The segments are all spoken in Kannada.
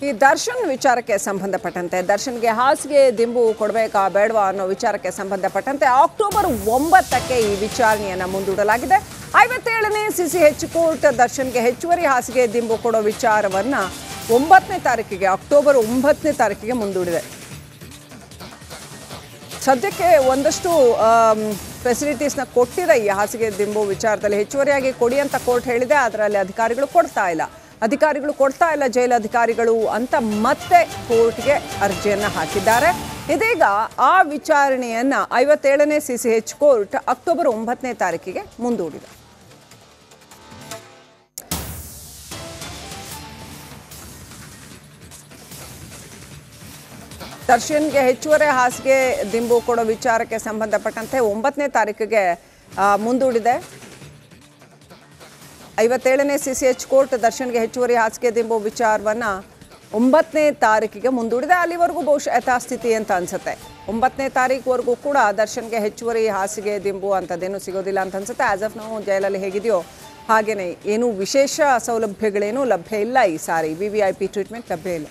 ಈ ದರ್ಶನ್ ವಿಚಾರಕ್ಕೆ ಸಂಬಂಧಪಟ್ಟಂತೆ ದರ್ಶನ್ಗೆ ಹಾಸಿಗೆ ದಿಂಬು ಕೊಡಬೇಕಾ ಬೇಡವಾ ಅನ್ನೋ ವಿಚಾರಕ್ಕೆ ಸಂಬಂಧಪಟ್ಟಂತೆ ಅಕ್ಟೋಬರ್ 9ಕ್ಕೆ ಈ ವಿಚಾರಣೆಯನ್ನು ಮುಂದೂಡಲಾಗಿದೆ. 57ನೇ CCH ಕೋರ್ಟ್ ದರ್ಶನ್ಗೆ ಹೆಚ್ಚುವರಿ ಹಾಸಿಗೆ ದಿಂಬು ಕೊಡೋ ವಿಚಾರವನ್ನು 9ನೇ ತಾರೀಕಿಗೆ ಅಕ್ಟೋಬರ್ 9ನೇ ತಾರೀಕಿಗೆ ಮುಂದೂಡಿದೆ. ಸದ್ಯಕ್ಕೆ ಒಂದಷ್ಟು ಫೆಸಿಲಿಟೀಸ್ನ ಕೊಟ್ಟಿದೆ. ಈ ಹಾಸಿಗೆ ದಿಂಬು ವಿಚಾರದಲ್ಲಿ ಹೆಚ್ಚುವರಿಯಾಗಿ ಕೊಡಿ ಅಂತ ಕೋರ್ಟ್ ಹೇಳಿದೆ. ಅದರಲ್ಲಿ ಅಧಿಕಾರಿಗಳು ಕೊಡ್ತಾ ಇಲ್ಲ ಜೈಲು ಅಧಿಕಾರಿಗಳು ಅಂತ ಮತ್ತೆ ಕೋರ್ಟ್ಗೆ ಅರ್ಜಿಯನ್ನು ಹಾಕಿದ್ದಾರೆ. ಇದೀಗ ಆ ವಿಚಾರಣೆಯನ್ನು 57ನೇ CCH ಕೋರ್ಟ್ ಅಕ್ಟೋಬರ್ 9ನೇ ತಾರೀಕಿಗೆ ಮುಂದೂಡಿದೆ. ದರ್ಶನ್ಗೆ ಹೆಚ್ಚುವರಿ ಹಾಸಿಗೆ ದಿಂಬು ಕೊಡೋ ವಿಚಾರಕ್ಕೆ ಸಂಬಂಧಪಟ್ಟಂತೆ 9ನೇ ತಾರೀಕಿಗೆ ಮುಂದೂಡಿದೆ. 57ನೇ CCH ಕೋರ್ಟ್ ದರ್ಶನ್ಗೆ ಹೆಚ್ಚುವರಿ ಹಾಸಿಗೆ ದಿಂಬು ವಿಚಾರವನ್ನು 9ನೇ ತಾರೀಕಿಗೆ ಮುಂದೂಡಿದೆ. ಅಲ್ಲಿವರೆಗೂ ಬಹುಶಃ ಯಥಾಸ್ಥಿತಿ ಅಂತ ಅನ್ಸುತ್ತೆ. 9ನೇ ತಾರೀಕುವರೆಗೂ ಕೂಡ ದರ್ಶನ್ಗೆ ಹೆಚ್ಚುವರಿ ಹಾಸಿಗೆ ದಿಂಬು ಅಂಥದ್ದೇನು ಸಿಗೋದಿಲ್ಲ ಅಂತ ಅನ್ಸುತ್ತೆ. ಆಸ್ ಆಫ್ ನಾವು ಜೈಲಲ್ಲಿ ಹೇಗಿದೆಯೋ ಹಾಗೆಯೇ ಏನೂ ವಿಶೇಷ ಸೌಲಭ್ಯಗಳೇನೂ ಲಭ್ಯ ಇಲ್ಲ. ಈ ಸಾರಿ VVIP ಟ್ರೀಟ್ಮೆಂಟ್ ಲಭ್ಯ ಇಲ್ಲ.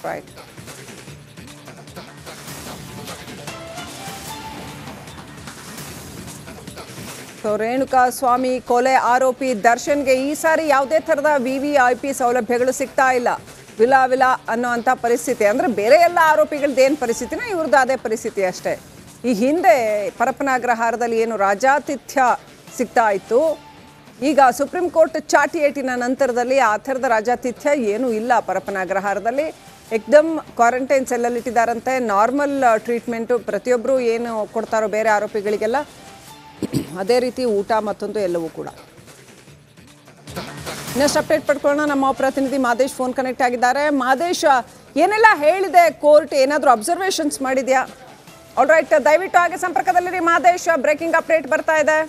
ರೈಟ್. ರೇಣುಕಾ ಸ್ವಾಮಿ ಕೊಲೆ ಆರೋಪಿ ದರ್ಶನ್ಗೆ ಈ ಸಾರಿ ಯಾವುದೇ ಥರದ VVIP ಸೌಲಭ್ಯಗಳು ಸಿಗ್ತಾ ಇಲ್ಲ. ವಿಲ ಅನ್ನೋ ಅಂಥ ಪರಿಸ್ಥಿತಿ. ಅಂದರೆ ಬೇರೆ ಎಲ್ಲ ಆರೋಪಿಗಳದ್ದೇನು ಪರಿಸ್ಥಿತಿನ ಇವ್ರದ್ದು ಅದೇ ಪರಿಸ್ಥಿತಿ ಅಷ್ಟೇ. ಈ ಹಿಂದೆ ಪರಪ್ಪನಾಗ್ರಹಾರದಲ್ಲಿ ಏನು ರಾಜಾತಿಥ್ಯ ಸಿಗ್ತಾ ಇತ್ತು, ಈಗ ಸುಪ್ರೀಂ ಕೋರ್ಟ್ ಚಾಟಿ ಏಟಿನ ನಂತರದಲ್ಲಿ ಆ ಥರದ ರಾಜಾತಿಥ್ಯ ಏನೂ ಇಲ್ಲ. ಪರಪ್ಪನಾಗ್ರಹಾರದಲ್ಲಿ ಏಕ್ದಮ್ ಕ್ವಾರಂಟೈನ್ ಸೆಲ್ಲಲ್ಲಿ ಇಟ್ಟಿದ್ದಾರಂತೆ. ನಾರ್ಮಲ್ ಟ್ರೀಟ್ಮೆಂಟು ಪ್ರತಿಯೊಬ್ಬರು ಏನು ಕೊಡ್ತಾರೋ ಬೇರೆ ಆರೋಪಿಗಳಿಗೆಲ್ಲ ಅದೇ ರೀತಿ ಊಟ ಮತ್ತೊಂದು ಎಲ್ಲವೂ ಕೂಡ. ಇನ್ನಷ್ಟು ಅಪ್ಡೇಟ್ ಪಡ್ಕೊಳ್ಳೋಣ. ನಮ್ಮ ಪ್ರತಿನಿಧಿ ಮಾದೇಶ್ ಫೋನ್ ಕನೆಕ್ಟ್ ಆಗಿದ್ದಾರೆ. ಮಾದೇಶ್, ಏನೆಲ್ಲ ಹೇಳಿದೆ ಕೋರ್ಟ್? ಏನಾದರೂ ಅಬ್ಸರ್ವೇಷನ್ಸ್ ಮಾಡಿದ್ಯಾ? ಆಲ್ ರೈಟ್, ದಯವಿಟ್ಟು ಹಾಗೆ ಸಂಪರ್ಕದಲ್ಲಿರಿ ಮಾದೇಶ್. ಬ್ರೇಕಿಂಗ್ ಅಪ್ಡೇಟ್ ಬರ್ತಾ ಇದೆ.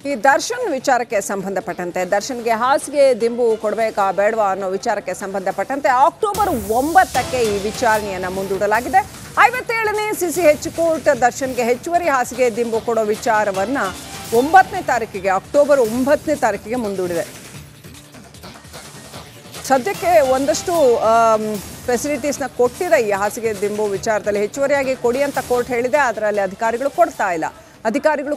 ಈ ದರ್ಶನ್ ವಿಚಾರಕ್ಕೆ ಸಂಬಂಧಪಟ್ಟಂತೆ ದರ್ಶನ್ಗೆ ಹಾಸಿಗೆ ದಿಂಬು ಕೊಡಬೇಕಾ ಬೇಡವಾ ಅನ್ನೋ ವಿಚಾರಕ್ಕೆ ಸಂಬಂಧಪಟ್ಟಂತೆ ಅಕ್ಟೋಬರ್ 9ಕ್ಕೆ ಈ ವಿಚಾರಣೆಯನ್ನು ಮುಂದೂಡಲಾಗಿದೆ. 57ನೇ CCH ಕೋರ್ಟ್ ದರ್ಶನ್ಗೆ ಹೆಚ್ಚುವರಿ ಹಾಸಿಗೆ ದಿಂಬು ಕೊಡೋ ವಿಚಾರವನ್ನು 9ನೇ ತಾರೀಕಿಗೆ ಅಕ್ಟೋಬರ್ 9ನೇ ತಾರೀಕಿಗೆ ಮುಂದೂಡಿದೆ. ಸದ್ಯಕ್ಕೆ ಒಂದಷ್ಟು ಫೆಸಿಲಿಟೀಸ್ನ ಕೊಟ್ಟಿದೆ. ಈ ಹಾಸಿಗೆ ದಿಂಬು ವಿಚಾರದಲ್ಲಿ ಹೆಚ್ಚುವರಿಯಾಗಿ ಕೊಡಿ ಅಂತ ಕೋರ್ಟ್ ಹೇಳಿದೆ. ಅದರಲ್ಲಿ ಅಧಿಕಾರಿಗಳು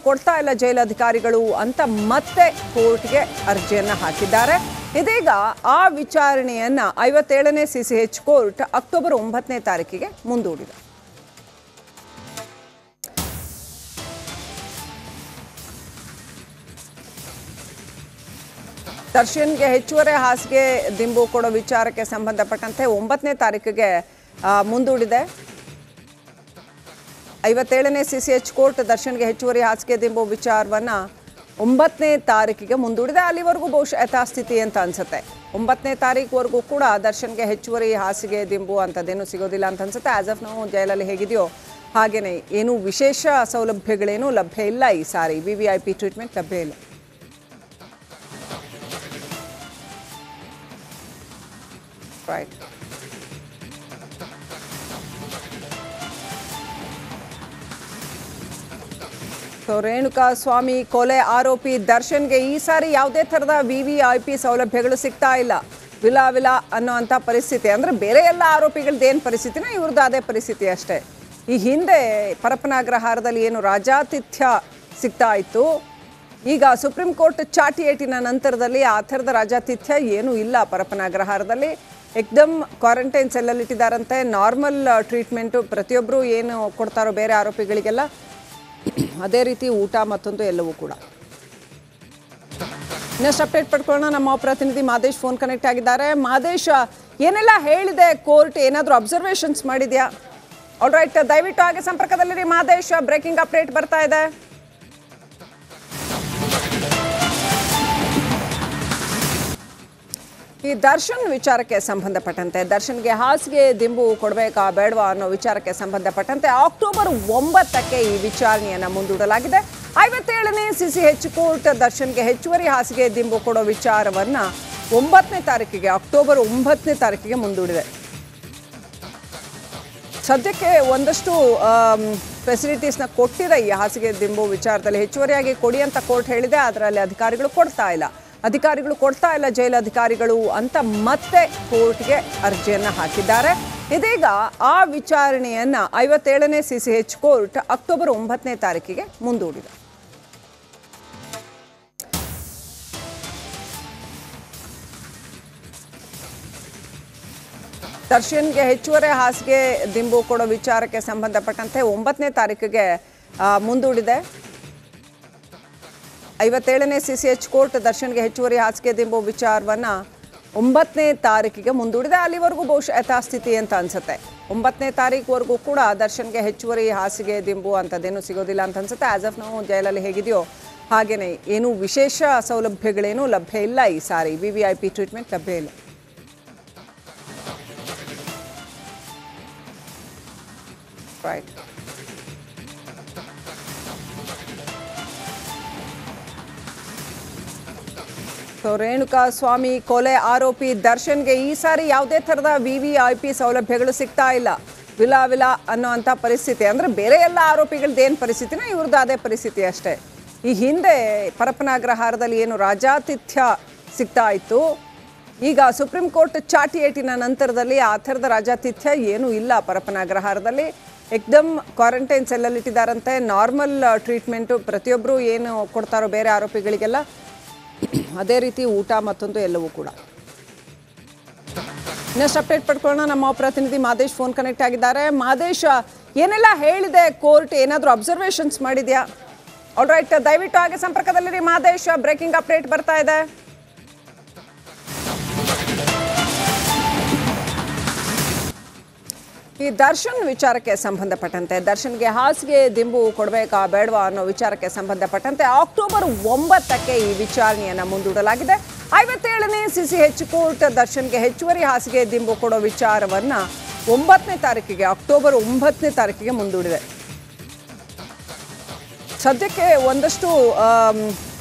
ಕೊಡ್ತಾ ಇಲ್ಲ ಜೈಲು ಅಧಿಕಾರಿಗಳು ಅಂತ ಮತ್ತೆ ಕೋರ್ಟ್ಗೆ ಅರ್ಜಿಯನ್ನು ಹಾಕಿದ್ದಾರೆ. ಇದೀಗ ಆ ವಿಚಾರಣೆಯನ್ನು 57ನೇ CCH ಕೋರ್ಟ್ ಅಕ್ಟೋಬರ್ 9ನೇ ತಾರೀಕಿಗೆ ಮುಂದೂಡಿದೆ. ದರ್ಶನ್ಗೆ ಹೆಚ್ಚುವರಿ ಹಾಸಿಗೆ ದಿಂಬು ಕೊಡೋ ವಿಚಾರಕ್ಕೆ ಸಂಬಂಧಪಟ್ಟಂತೆ 9ನೇ ತಾರೀಕಿಗೆ ಮುಂದೂಡಿದೆ. 57ನೇ CCH ಕೋರ್ಟ್ ದರ್ಶನ್ಗೆ ಹೆಚ್ಚುವರಿ ಹಾಸಿಗೆ ದಿಂಬು ವಿಚಾರವನ್ನು 9ನೇ ತಾರೀಕಿಗೆ ಮುಂದೂಡಿದೆ. ಅಲ್ಲಿವರೆಗೂ ಬಹುಶಃ ಯಥಾಸ್ಥಿತಿ ಅಂತ ಅನ್ಸುತ್ತೆ. 9ನೇ ತಾರೀಕುವರೆಗೂ ಕೂಡ ದರ್ಶನ್ಗೆ ಹೆಚ್ಚುವರಿ ಹಾಸಿಗೆ ದಿಂಬು ಅಂಥದ್ದೇನು ಸಿಗೋದಿಲ್ಲ ಅಂತ ಅನ್ಸುತ್ತೆ. ಆಸ್ ಆಫ್ ನಾವು ಜೈಲಲ್ಲಿ ಹೇಗಿದೆಯೋ ಹಾಗೆಯೇ ಏನೂ ವಿಶೇಷ ಸೌಲಭ್ಯಗಳೇನೂ ಲಭ್ಯ ಇಲ್ಲ. ಈ ಸಾರಿ VVIP ಟ್ರೀಟ್ಮೆಂಟ್ ಲಭ್ಯ ಇಲ್ಲ. ರೈಟ್. ರೇಣುಕಾ ಸ್ವಾಮಿ ಕೊಲೆ ಆರೋಪಿ ದರ್ಶನ್ಗೆ ಈ ಸಾರಿ ಯಾವುದೇ ಥರದ VVIP ಸೌಲಭ್ಯಗಳು ಸಿಗ್ತಾ ಇಲ್ಲ. ವಿಲ ಅನ್ನೋ ಅಂಥ ಪರಿಸ್ಥಿತಿ. ಅಂದರೆ ಬೇರೆ ಎಲ್ಲ ಆರೋಪಿಗಳದ್ದೇನು ಪರಿಸ್ಥಿತಿನ ಇವ್ರದ್ದು ಅದೇ ಪರಿಸ್ಥಿತಿ ಅಷ್ಟೇ. ಈ ಹಿಂದೆ ಪರಪ್ಪನಾಗ್ರಹಾರದಲ್ಲಿ ಏನು ರಾಜಾತಿಥ್ಯ ಸಿಗ್ತಾ ಇತ್ತು, ಈಗ ಸುಪ್ರೀಂ ಕೋರ್ಟ್ ಚಾಟಿ ಏಟಿನ ನಂತರದಲ್ಲಿ ಆ ಥರದ ರಾಜಾತಿಥ್ಯ ಏನೂ ಇಲ್ಲ. ಪರಪ್ಪನಾಗ್ರಹಾರದಲ್ಲಿ ಏಕ್ದಮ್ ಕ್ವಾರಂಟೈನ್ ಸೆಲ್ಲಲ್ಲಿ ಇಟ್ಟಿದ್ದಾರಂತೆ. ನಾರ್ಮಲ್ ಟ್ರೀಟ್ಮೆಂಟು ಪ್ರತಿಯೊಬ್ಬರು ಏನು ಕೊಡ್ತಾರೋ ಬೇರೆ ಆರೋಪಿಗಳಿಗೆಲ್ಲ ಅದೇ ರೀತಿ ಊಟ ಮತ್ತೊಂದು ಎಲ್ಲವೂ ಕೂಡ. ಇನ್ನಷ್ಟು ಅಪ್ಡೇಟ್ ಪಡ್ಕೊಳ್ಳೋಣ. ನಮ್ಮ ಪ್ರತಿನಿಧಿ ಮಾದೇಶ್ ಫೋನ್ ಕನೆಕ್ಟ್ ಆಗಿದ್ದಾರೆ. ಮಾದೇಶ್, ಏನೆಲ್ಲ ಹೇಳಿದೆ ಕೋರ್ಟ್? ಏನಾದರೂ ಅಬ್ಸರ್ವೇಷನ್ಸ್ ಮಾಡಿದ್ಯಾ? ಆಲ್ ರೈಟ್, ದಯವಿಟ್ಟು ಹಾಗೆ ಸಂಪರ್ಕದಲ್ಲಿರಿ ಮಾದೇಶ್. ಬ್ರೇಕಿಂಗ್ ಅಪ್ಡೇಟ್ ಬರ್ತಾ ಇದೆ. ಈ ದರ್ಶನ್ ವಿಚಾರಕ್ಕೆ ಸಂಬಂಧಪಟ್ಟಂತೆ ದರ್ಶನ್ಗೆ ಹಾಸಿಗೆ ದಿಂಬು ಕೊಡಬೇಕಾ ಬೇಡವಾ ಅನ್ನೋ ವಿಚಾರಕ್ಕೆ ಸಂಬಂಧಪಟ್ಟಂತೆ ಅಕ್ಟೋಬರ್ 9ಕ್ಕೆ ಈ ವಿಚಾರಣೆಯನ್ನು ಮುಂದೂಡಲಾಗಿದೆ. 57ನೇ CCH ಕೋರ್ಟ್ ದರ್ಶನ್ಗೆ ಹೆಚ್ಚುವರಿ ಹಾಸಿಗೆ ದಿಂಬು ಕೊಡೋ ವಿಚಾರವನ್ನು 9ನೇ ತಾರೀಕಿಗೆ ಅಕ್ಟೋಬರ್ 9ನೇ ತಾರೀಕಿಗೆ ಮುಂದೂಡಿದೆ. ಸದ್ಯಕ್ಕೆ ಒಂದಷ್ಟು ಫೆಸಿಲಿಟೀಸ್ನ ಕೊಟ್ಟಿದೆ ಈ ಹಾಸಿಗೆ ದಿಂಬು ವಿಚಾರದಲ್ಲಿ. ಹೆಚ್ಚುವರಿಯಾಗಿ ಕೊಡಿ ಅಂತ ಕೋರ್ಟ್ ಹೇಳಿದೆ, ಅದರಲ್ಲಿ ಅಧಿಕಾರಿಗಳು ಕೊಡ್ತಾ ಇಲ್ಲ ಜೈಲು ಅಧಿಕಾರಿಗಳು ಅಂತ ಮತ್ತೆ ಕೋರ್ಟ್ಗೆ ಅರ್ಜಿಯನ್ನು ಹಾಕಿದ್ದಾರೆ. ಇದೀಗ ಆ ವಿಚಾರಣೆಯನ್ನು 57ನೇ CCH ಕೋರ್ಟ್ ಅಕ್ಟೋಬರ್ 9ನೇ ತಾರೀಕಿಗೆ ಮುಂದೂಡಿದೆ. ದರ್ಶನ್ಗೆ ಹೆಚ್ಚುವರಿ ಹಾಸಿಗೆ ದಿಂಬು ಕೊಡೋ ವಿಚಾರಕ್ಕೆ ಸಂಬಂಧಪಟ್ಟಂತೆ 9ನೇ ತಾರೀಕಿಗೆ ಮುಂದೂಡಿದೆ. 57ನೇ CCH ಕೋರ್ಟ್ ದರ್ಶನ್ಗೆ ಹೆಚ್ಚುವರಿ ಹಾಸಿಗೆ ದಿಂಬು ವಿಚಾರವನ್ನು 9ನೇ ತಾರೀಕಿಗೆ ಮುಂದೂಡಿದೆ. ಅಲ್ಲಿವರೆಗೂ ಬಹುಶಃ ಯಥಾಸ್ಥಿತಿ ಅಂತ ಅನ್ಸುತ್ತೆ. 9ನೇ ತಾರೀಕುವರೆಗೂ ಕೂಡ ದರ್ಶನ್ಗೆ ಹೆಚ್ಚುವರಿ ಹಾಸಿಗೆ ದಿಂಬು ಅಂಥದ್ದೇನು ಸಿಗೋದಿಲ್ಲ ಅಂತ ಅನ್ಸುತ್ತೆ. ಆಸ್ ಆಫ್ ನಾವು ಜೈಲಲ್ಲಿ ಹೇಗಿದೆಯೋ ಹಾಗೆಯೇ ಏನೂ ವಿಶೇಷ ಸೌಲಭ್ಯಗಳೇನೂ ಲಭ್ಯ ಇಲ್ಲ. ಈ ಸಾರಿ VVIP ಟ್ರೀಟ್ಮೆಂಟ್ ಲಭ್ಯ ಇಲ್ಲ. Right. ಸೊ ರೇಣುಕಾ ಸ್ವಾಮಿ ಕೊಲೆ ಆರೋಪಿ ದರ್ಶನ್ಗೆ ಈ ಸಾರಿ ಯಾವುದೇ ಥರದ VVIP ಸೌಲಭ್ಯಗಳು ಸಿಗ್ತಾ ಇಲ್ಲ. ವಿಲ ಅನ್ನೋಂಥ ಪರಿಸ್ಥಿತಿ. ಅಂದರೆ ಬೇರೆ ಎಲ್ಲ ಆರೋಪಿಗಳದ್ದೇನು ಪರಿಸ್ಥಿತಿನ ಇವ್ರದ್ದು ಅದೇ ಪರಿಸ್ಥಿತಿ ಅಷ್ಟೇ. ಈ ಹಿಂದೆ ಪರಪ್ಪನಾಗ್ರಹಾರದಲ್ಲಿ ಏನು ರಾಜಾತಿಥ್ಯ ಸಿಗ್ತಾ ಇತ್ತು, ಈಗ ಸುಪ್ರೀಂ ಕೋರ್ಟ್ ಚಾಟಿ ಏಟಿನ ನಂತರದಲ್ಲಿ ಆ ಥರದ ರಾಜಾತಿಥ್ಯ ಏನೂ ಇಲ್ಲ ಪರಪ್ಪನಾಗ್ರಹಾರದಲ್ಲಿ. ಏಕ್ದಮ್ ಕ್ವಾರಂಟೈನ್ ಸೆಲ್ಲಲ್ಲಿ ಇಟ್ಟಿದ್ದಾರಂತೆ. ನಾರ್ಮಲ್ ಟ್ರೀಟ್ಮೆಂಟು ಪ್ರತಿಯೊಬ್ಬರು ಏನು ಕೊಡ್ತಾರೋ ಬೇರೆ ಆರೋಪಿಗಳಿಗೆಲ್ಲ ಅದೇ ರೀತಿ ಊಟ ಮತ್ತೊಂದು ಎಲ್ಲವೂ ಕೂಡ. ಇನ್ನಷ್ಟು ಅಪ್ಡೇಟ್ ಪಡ್ಕೊಳ್ಳೋಣ. ನಮ್ಮ ಪ್ರತಿನಿಧಿ ಮಾದೇಶ್ ಫೋನ್ ಕನೆಕ್ಟ್ ಆಗಿದ್ದಾರೆ. ಮಾದೇಶ್, ಏನೆಲ್ಲ ಹೇಳಿದೆ ಕೋರ್ಟ್? ಏನಾದರೂ ಅಬ್ಸರ್ವೇಷನ್ಸ್ ಮಾಡಿದ್ಯಾ? ಆಲ್ ರೈಟ್, ದಯವಿಟ್ಟು ಹಾಗೆ ಸಂಪರ್ಕದಲ್ಲಿರಿ ಮಾದೇಶ್. ಬ್ರೇಕಿಂಗ್ ಅಪ್ಡೇಟ್ ಬರ್ತಾ ಇದೆ. ಈ ದರ್ಶನ್ ವಿಚಾರಕ್ಕೆ ಸಂಬಂಧಪಟ್ಟಂತೆ, ದರ್ಶನ್ಗೆ ಹಾಸಿಗೆ ದಿಂಬು ಕೊಡಬೇಕಾ ಬೇಡವಾ ಅನ್ನೋ ವಿಚಾರಕ್ಕೆ ಸಂಬಂಧಪಟ್ಟಂತೆ ಅಕ್ಟೋಬರ್ 9ಕ್ಕೆ ಈ ವಿಚಾರಣೆಯನ್ನು ಮುಂದೂಡಲಾಗಿದೆ. 57ನೇ CCH ಕೋರ್ಟ್ ದರ್ಶನ್ಗೆ ಹೆಚ್ಚುವರಿ ಹಾಸಿಗೆ ದಿಂಬು ಕೊಡೋ ವಿಚಾರವನ್ನು 9ನೇ ತಾರೀಕಿಗೆ ಅಕ್ಟೋಬರ್ 9ನೇ ತಾರೀಕಿಗೆ ಮುಂದೂಡಿದೆ. ಸದ್ಯಕ್ಕೆ ಒಂದಷ್ಟು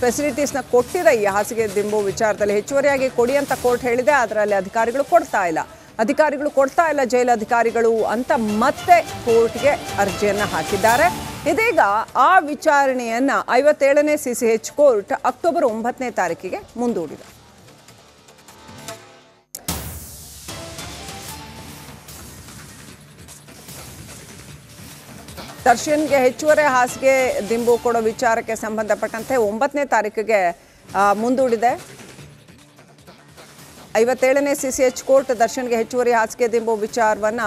ಫೆಸಿಲಿಟೀಸ್ನ ಕೊಟ್ಟಿದೆ ಈ ಹಾಸಿಗೆ ದಿಂಬು ವಿಚಾರದಲ್ಲಿ. ಹೆಚ್ಚುವರಿಯಾಗಿ ಕೊಡಿ ಅಂತ ಕೋರ್ಟ್ ಹೇಳಿದೆ, ಅದರಲ್ಲಿ ಅಧಿಕಾರಿಗಳು ಕೊಡ್ತಾ ಇಲ್ಲ ಜೈಲು ಅಧಿಕಾರಿಗಳು ಅಂತ ಮತ್ತೆ ಕೋರ್ಟ್ಗೆ ಅರ್ಜಿಯನ್ನು ಹಾಕಿದ್ದಾರೆ. ಇದೀಗ ಆ ವಿಚಾರಣೆಯನ್ನು 57ನೇ CCH ಕೋರ್ಟ್ ಅಕ್ಟೋಬರ್ 9ನೇ ತಾರೀಕಿಗೆ ಮುಂದೂಡಿದೆ. ದರ್ಶನ್ಗೆ ಹೆಚ್ಚುವರಿ ಹಾಸಿಗೆ ದಿಂಬು ಕೊಡೋ ವಿಚಾರಕ್ಕೆ ಸಂಬಂಧಪಟ್ಟಂತೆ 9ನೇ ತಾರೀಕಿಗೆ ಮುಂದೂಡಿದೆ. 57ನೇ CCH ಕೋರ್ಟ್ ದರ್ಶನ್ಗೆ ಹೆಚ್ಚುವರಿ ಹಾಸಿಗೆ ದಿಂಬು ವಿಚಾರವನ್ನು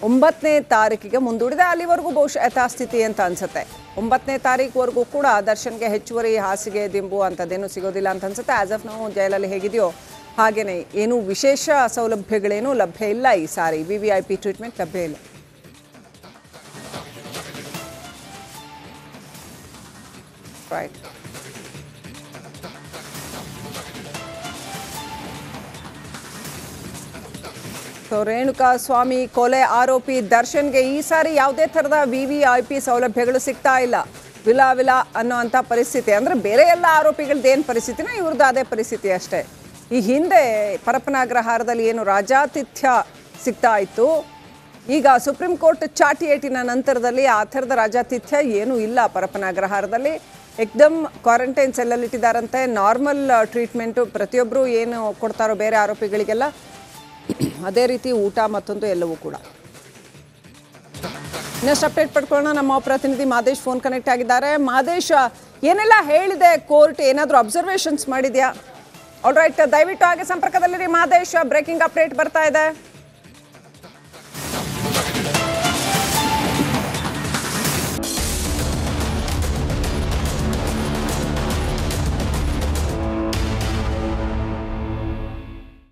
9ನೇ ತಾರೀಕಿಗೆ ಮುಂದೂಡಿದೆ. ಅಲ್ಲಿವರೆಗೂ ಬಹುಶಃ ಯಥಾಸ್ಥಿತಿ ಅಂತ ಅನ್ಸುತ್ತೆ. 9ನೇ ತಾರೀಕುವರೆಗೂ ಕೂಡ ದರ್ಶನ್ಗೆ ಹೆಚ್ಚುವರಿ ಹಾಸಿಗೆ ದಿಂಬು ಅಂಥದ್ದೇನು ಸಿಗೋದಿಲ್ಲ ಅಂತ ಅನ್ಸುತ್ತೆ. ಆಸ್ ಆಫ್ ನಾವು ಜೈಲಲ್ಲಿ ಹೇಗಿದೆಯೋ ಹಾಗೆಯೇ ಏನೂ ವಿಶೇಷ ಸೌಲಭ್ಯಗಳೇನೂ ಲಭ್ಯ ಇಲ್ಲ. ಈ ಸಾರಿ VVIP ಟ್ರೀಟ್ಮೆಂಟ್ ಲಭ್ಯ ಇಲ್ಲ. ರೈಟ್. ಸೊ ರೇಣುಕಾ ಸ್ವಾಮಿ ಕೊಲೆ ಆರೋಪಿ ದರ್ಶನ್ಗೆ ಈ ಸಾರಿ ಯಾವುದೇ ಥರದ VVIP ಸೌಲಭ್ಯಗಳು ಸಿಗ್ತಾ ಇಲ್ಲ. ವಿಲ ಅನ್ನೋಂಥ ಪರಿಸ್ಥಿತಿ. ಅಂದರೆ ಬೇರೆ ಎಲ್ಲ ಆರೋಪಿಗಳದ್ದೇನು ಪರಿಸ್ಥಿತಿನ ಇವ್ರದ್ದು ಅದೇ ಪರಿಸ್ಥಿತಿ ಅಷ್ಟೇ. ಈ ಹಿಂದೆ ಪರಪ್ಪನಾಗ್ರಹಾರದಲ್ಲಿ ಏನು ರಾಜಾತಿಥ್ಯ ಸಿಗ್ತಾ ಇತ್ತು, ಈಗ ಸುಪ್ರೀಂ ಕೋರ್ಟ್ ಚಾಟಿ ಏಟಿನ ನಂತರದಲ್ಲಿ ಆ ಥರದ ರಾಜಾತಿಥ್ಯ ಏನೂ ಇಲ್ಲ ಪರಪ್ಪನಾಗ್ರಹಾರದಲ್ಲಿ. ಏಕ್ದಮ್ ಕ್ವಾರಂಟೈನ್ ಸೆಲ್ಲಲ್ಲಿ ಇಟ್ಟಿದ್ದಾರಂತೆ. ನಾರ್ಮಲ್ ಟ್ರೀಟ್ಮೆಂಟು ಪ್ರತಿಯೊಬ್ಬರು ಏನು ಕೊಡ್ತಾರೋ ಬೇರೆ ಆರೋಪಿಗಳಿಗೆಲ್ಲ ಅದೇ ರೀತಿ ಊಟ ಮತ್ತೊಂದು ಎಲ್ಲವೂ ಕೂಡ. ಇನ್ನಷ್ಟು ಅಪ್ಡೇಟ್ ಪಡ್ಕೊಳ್ಳೋಣ. ನಮ್ಮ ಪ್ರತಿನಿಧಿ ಮಾದೇಶ್ ಫೋನ್ ಕನೆಕ್ಟ್ ಆಗಿದ್ದಾರೆ. ಮಾದೇಶ್, ಏನೆಲ್ಲ ಹೇಳಿದೆ ಕೋರ್ಟ್? ಏನಾದರೂ ಅಬ್ಸರ್ವೇಷನ್ಸ್ ಮಾಡಿದ್ಯಾ? ಆಲ್ ರೈಟ್, ದಯವಿಟ್ಟು ಹಾಗೆ ಸಂಪರ್ಕದಲ್ಲಿರಿ ಮಾದೇಶ್. ಬ್ರೇಕಿಂಗ್ ಅಪ್ಡೇಟ್ ಬರ್ತಾ ಇದೆ.